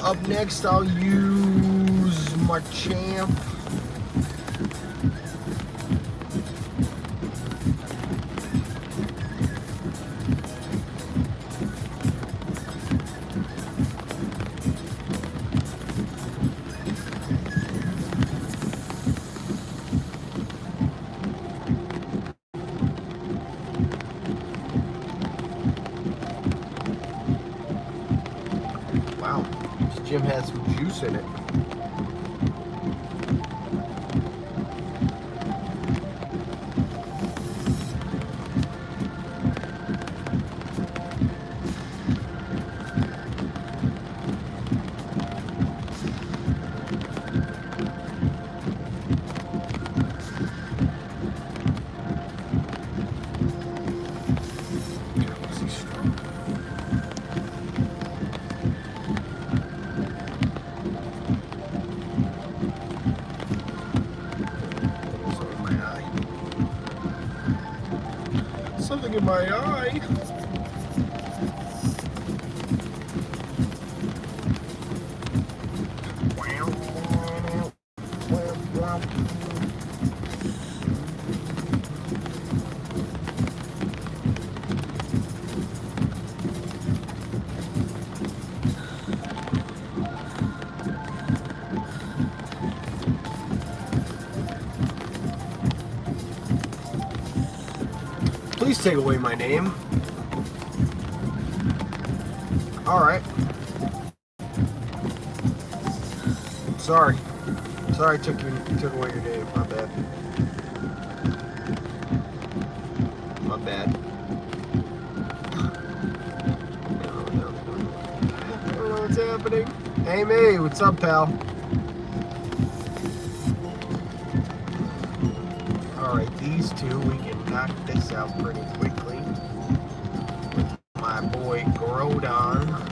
Up next I'll use my champ. gym has some juice in it. Something in my eye. Please take away my name. Alright. Sorry. Sorry I took away your name. My bad. My bad. I don't know what's happening. Hey, me. What's up, pal? Alright, these two, we can knock this out pretty quickly. My boy Grodon.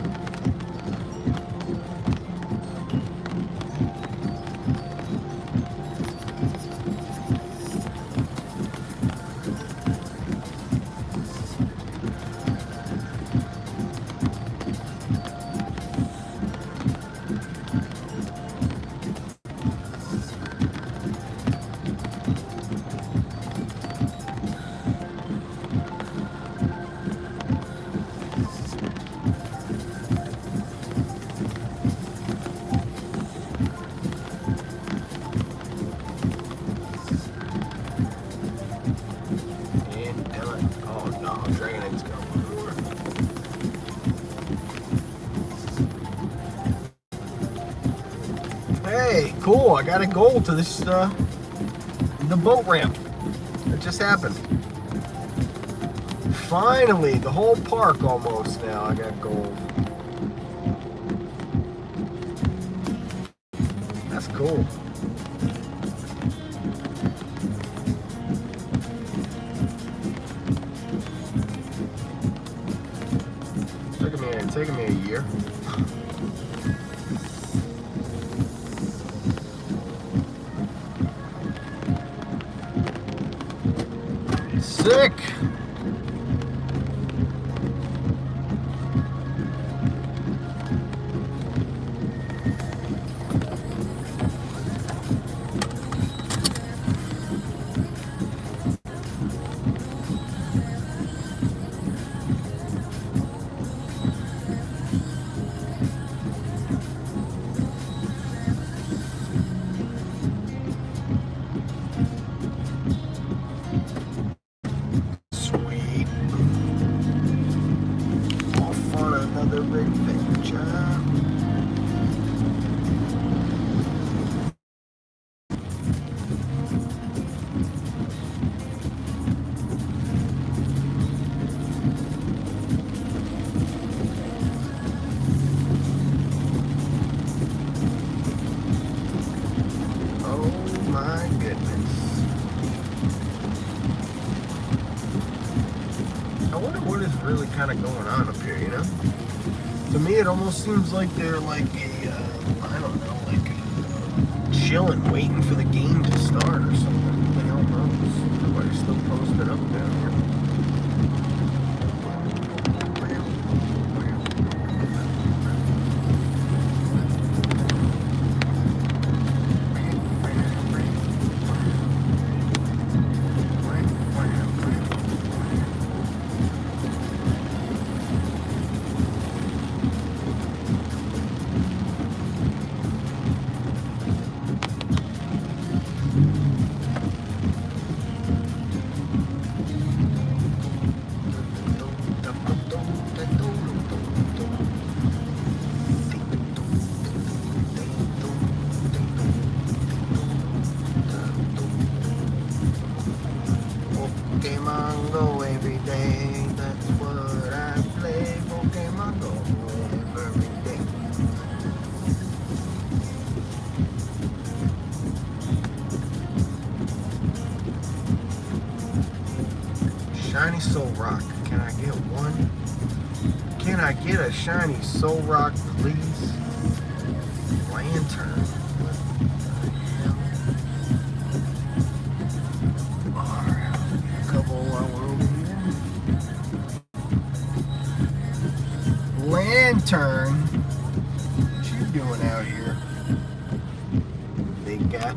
Hey, cool, I got a goal to this, the boat ramp. It just happened. Finally, the whole park almost now, I got gold. That's cool. Taking me a year. Sick. Really kind of going on up here, you know? To me, it almost seems like they're like a, I don't know, like chilling, waiting for the game to start or something. Who the hell knows? Everybody's still posted up down here. Soul Rock. Can I get one? Can I get a shiny Soul Rock, please? Lantern. What the hell? Alright, a couple while we're over here. Lantern? What you doing out here? Big guy.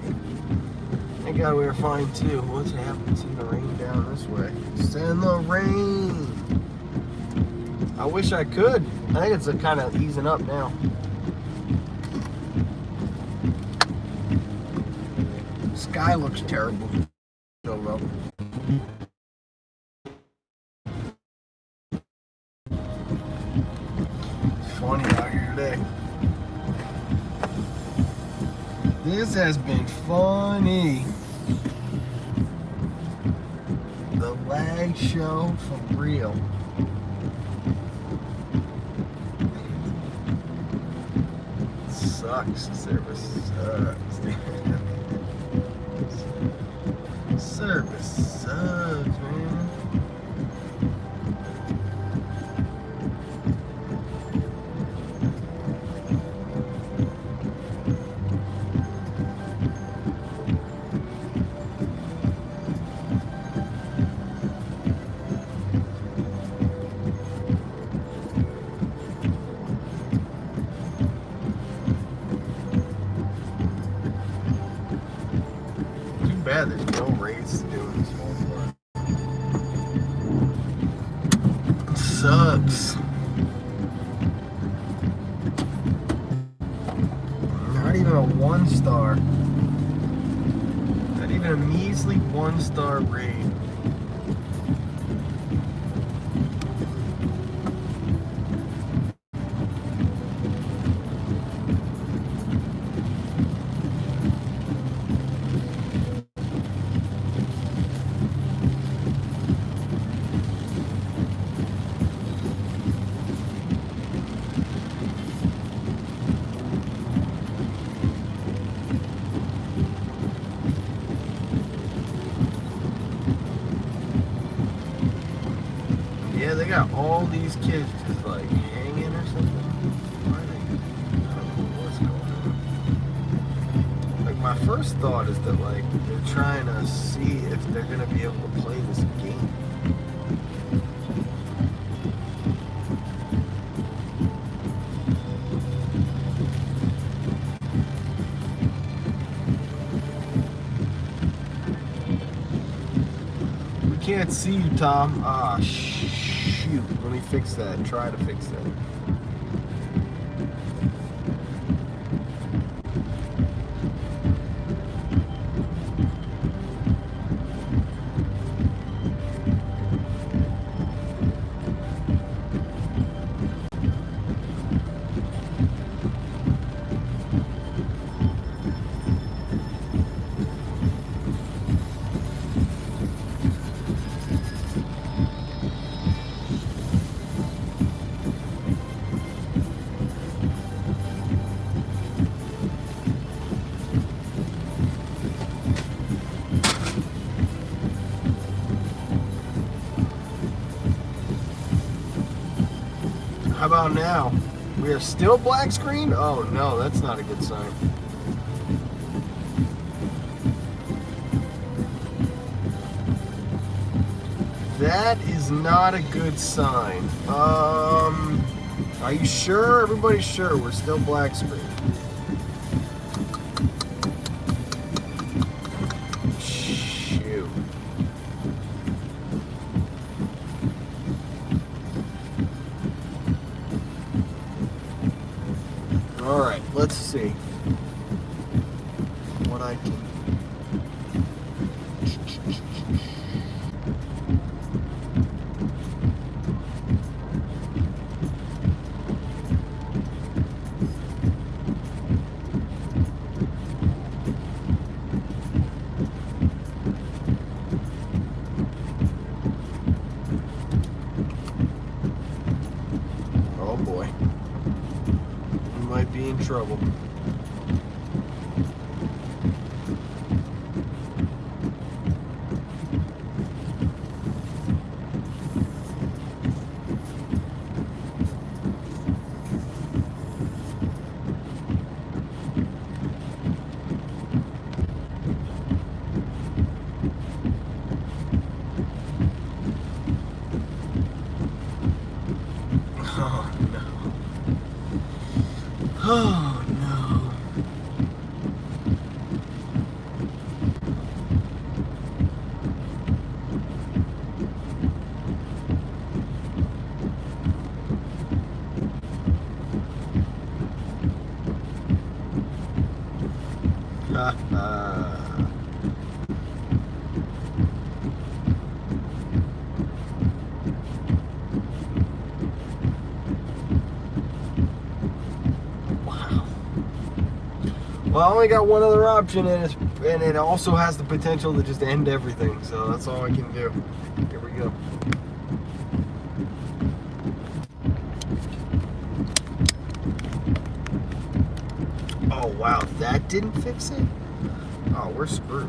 Thank God we were fine too. What's happening? Send the rain down this way. Send the rain! I wish I could. I think it's kind of easing up now. Sky looks terrible. So low. It's funny out here today. This has been funny. The lag show for real. Sucks. Service sucks. Service sucks, man. Bad there's no race doing this one part. Sucks. Not even a 1-star. Not even a measly 1-star raid. Yeah, they got all these kids just like hanging or something. Why are they? I don't know what's going on. Like my first thought is that like they're trying to see if they're gonna be able to play this game. Can't see you, Tom. Ah, shoot. Let me fix that. Try to fix that. How about now? We are still black screen? Oh no, that's not a good sign. That is not a good sign. Are you sure? Everybody's sure we're still black screen. Shoot. All right, let's see what I can. Oh boy. We might be in trouble. Oh no. Wow. Well, I only got one other option, and it also has the potential to just end everything. So that's all I can do. Here we go. Oh wow, that didn't fix it? Oh, we're screwed.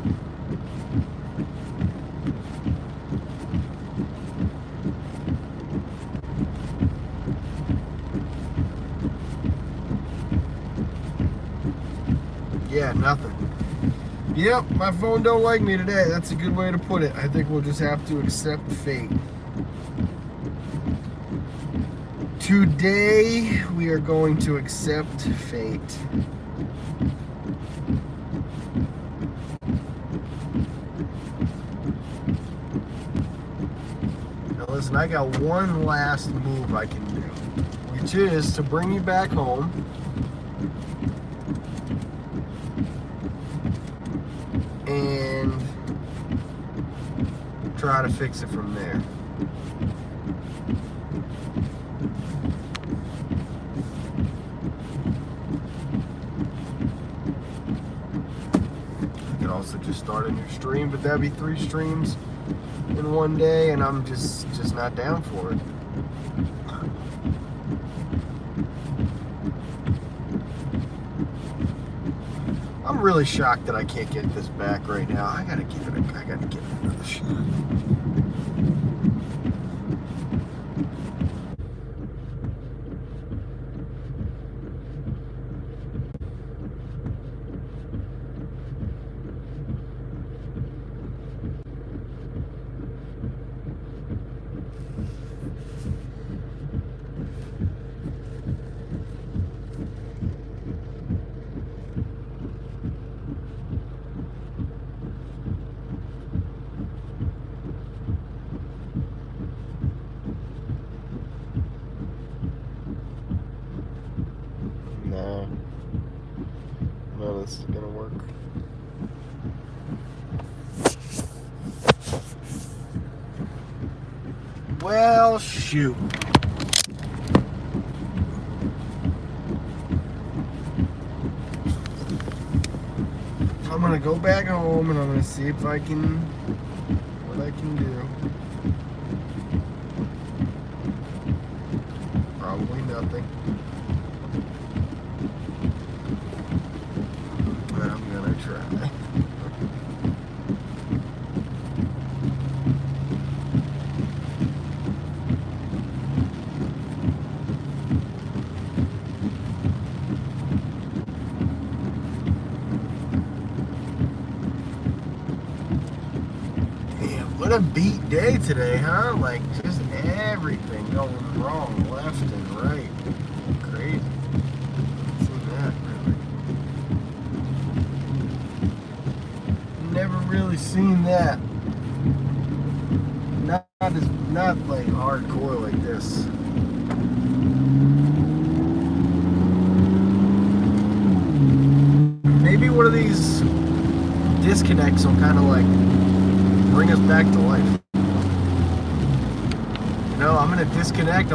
Yeah, nothing. Yep, my phone don't like me today. That's a good way to put it. I think we'll just have to accept fate. Today, we are going to accept fate. Now listen, I got one last move I can do, which is to bring you back home. And try to fix it from there. I could also just start a new stream, but that'd be 3 streams in one day, and I'm just not down for it. I'm really shocked that I can't get this back right now. I gotta give it another shot. No, this is gonna work. Well, shoot. I'm gonna go back home and I'm gonna see if I can, what I can do. Probably nothing. But I'm gonna try. What a beat day today, huh? Like, just everything going wrong, left and right. Crazy. Haven't seen that, really. Never really seen that. Not like hardcore like this. Maybe one of these disconnects will kind of like bring us back to life. You know, I'm gonna disconnect.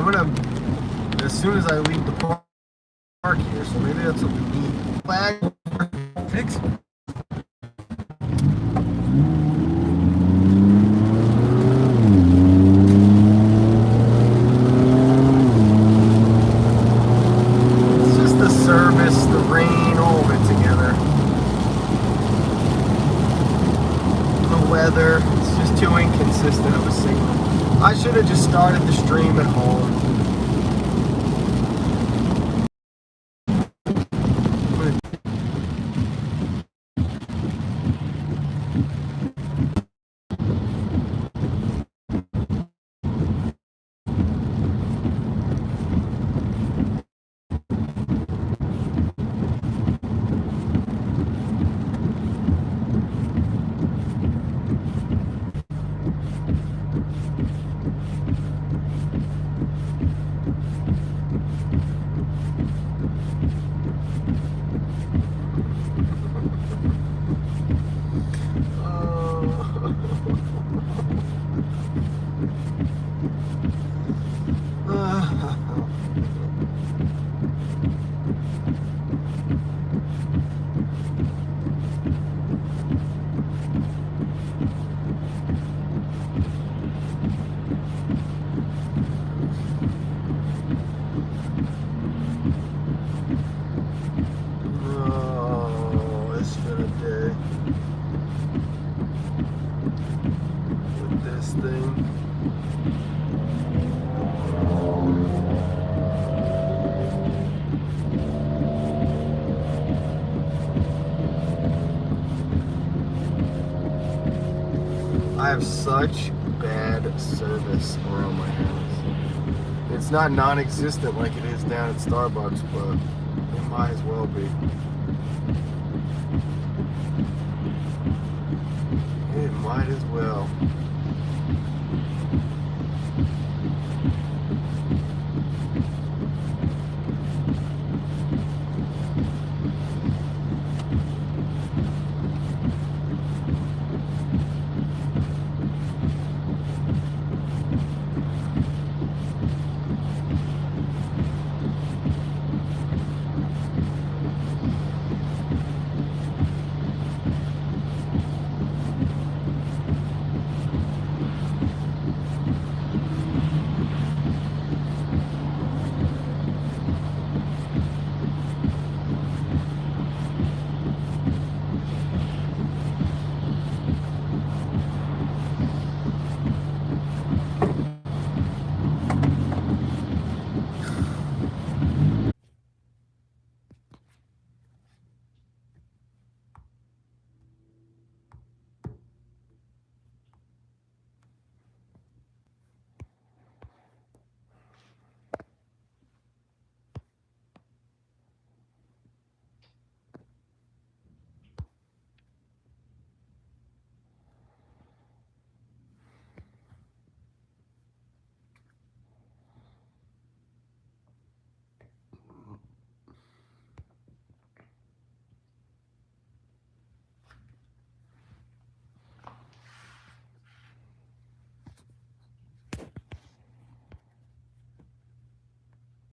As soon as I leave the park here, so maybe that's what we need. Flag fix. It's just the service, the rain, all of it together. The weather. It's just too inconsistent of a signal. I should have just started the stream at home. have such bad service around my house. It's not non-existent like it is down at Starbucks, but it might as well be. It might as well.